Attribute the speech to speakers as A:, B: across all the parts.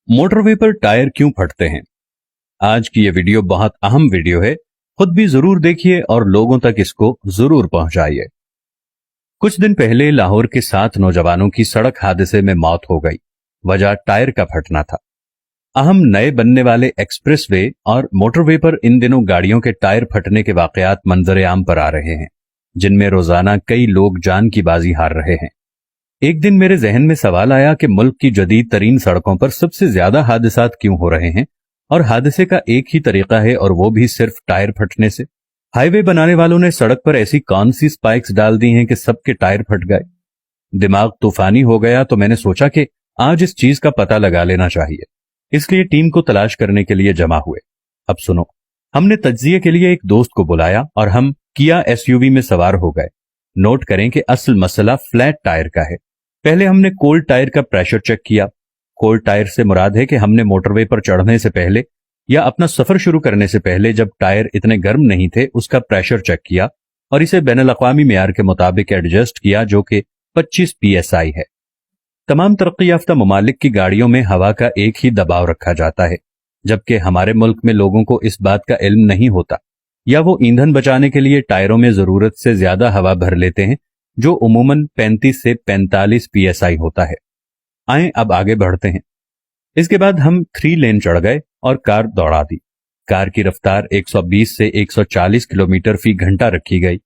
A: Motor way पर tyre क्यों फटते हैं? आज की ये वीडियो बहुत अहम वीडियो है। खुद भी जरूर देखिए और लोगों तक इसको जरूर पहुंचाइए। कुछ दिन पहले लाहौर के 7 नौजवानों की सड़क हादसे में मौत हो गई। वजह टायर का फटना था। अहम नए बनने वाले एक्सप्रेसवे और मोटरवे पर इन दिनों गाड़ियों के टायर फटने के वाकयात मंजर आम पर आ रहे हैं, जिनमें रोजाना कई लोग जान की बाजी हार रहे हैं। एक दिन मेरे जहन में सवाल आया कि मुल्क की जदीद तरीन सड़कों पर सबसे ज्यादा हादसात क्यों हो रहे हैं, और हादसे का एक ही तरीका है, और वो भी सिर्फ टायर फटने से। हाईवे बनाने वालों ने सड़क पर ऐसी कौन सी स्पाइक्स डाल दी हैं कि सबके टायर फट गए। दिमाग तूफानी हो गया तो मैंने सोचा कि आज इस चीज का पता लगा लेना चाहिए। इसलिए टीम को तलाश करने के लिए जमा हुए। अब सुनो, हमने तज्जिये के लिए एक दोस्त को बुलाया और हम किया एसयूवी में सवार हो गए। नोट करें कि असल मसला फ्लैट टायर का है। पहले हमने कोल्ड टायर का प्रेशर चेक किया। कोल्ड टायर से मुराद है कि हमने मोटरवे पर चढ़ने से पहले या अपना सफर शुरू करने से पहले, जब टायर इतने गर्म नहीं थे, उसका प्रेशर चेक किया और इसे बैनुल-अक़वामी मेयार के मुताबिक एडजस्ट किया, जो कि 25 PSI है। तमाम तरक्की याफ्ता ममालिक की गाड़ियों में हवा का एक ही दबाव रखा जाता है, जबकि हमारे मुल्क में लोगों को इस बात का इल्म नहीं होता, या वो ईंधन बचाने के लिए टायरों में जरूरत से ज्यादा हवा भर लेते हैं, जो उमूमन 35 से 45 PSI होता है। आएं अब आगे बढ़ते हैं। इसके बाद हम 3 लेन चढ़ गए और कार दौड़ा दी। कार की रफ्तार 120 से 140 किलोमीटर फी घंटा रखी गई।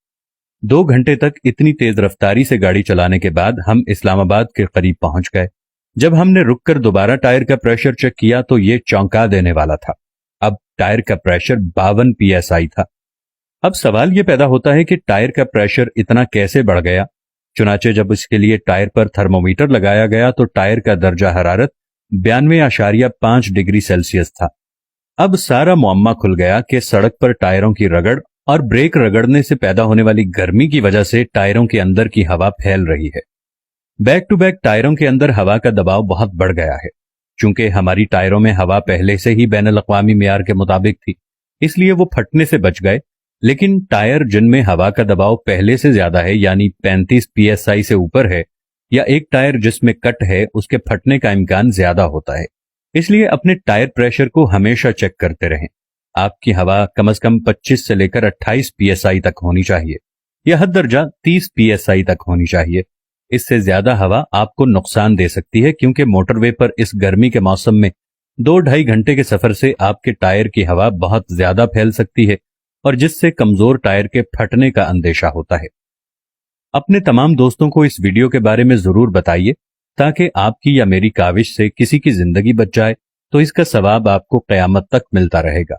A: 2 घंटे तक इतनी तेज रफ्तारी से गाड़ी चलाने के बाद हम इस्लामाबाद के करीब पहुंच गए। जब हमने रुककर दोबारा टायर का प्रेशर चेक किया तो ये चौंका देने वाला था। अब टायर का प्रेशर 52 PSI था। अब सवाल ये पैदा होता है कि टायर का प्रेशर इतना कैसे बढ़ गया। चुनाचे जब इसके लिए टायर पर थर्मोमीटर लगाया गया तो टायर का दर्जा हरारत 92.5 डिग्री सेल्सियस था। अब सारा मुअम्मा खुल गया कि सड़क पर टायरों की रगड़ और ब्रेक रगड़ने से पैदा होने वाली गर्मी की वजह से टायरों के अंदर की हवा फैल रही है। बैक टू बैक टायरों के अंदर हवा का दबाव बहुत बढ़ गया है। चूंकि हमारी टायरों में हवा पहले से ही बैनुल-अक़वामी मेयार के मुताबिक थी, इसलिए वो फटने से बच गए। लेकिन टायर जिनमें हवा का दबाव पहले से ज्यादा है, यानी 35 PSI से ऊपर है, या एक टायर जिसमें कट है, उसके फटने का इम्कान ज्यादा होता है। इसलिए अपने टायर प्रेशर को हमेशा चेक करते रहें। आपकी हवा कम से कम 25 से लेकर 28 PSI तक होनी चाहिए, या हद दर्जा 30 PSI तक होनी चाहिए। इससे ज्यादा हवा आपको नुकसान दे सकती है, क्योंकि मोटरवे पर इस गर्मी के मौसम में 2-2.5 घंटे के सफर से आपके टायर की हवा बहुत ज्यादा फैल सकती है, और जिससे कमजोर टायर के फटने का अंदेशा होता है। अपने तमाम दोस्तों को इस वीडियो के बारे में जरूर बताइए, ताकि आपकी या मेरी काविश से किसी की जिंदगी बच जाए तो इसका सवाब आपको क़यामत तक मिलता रहेगा।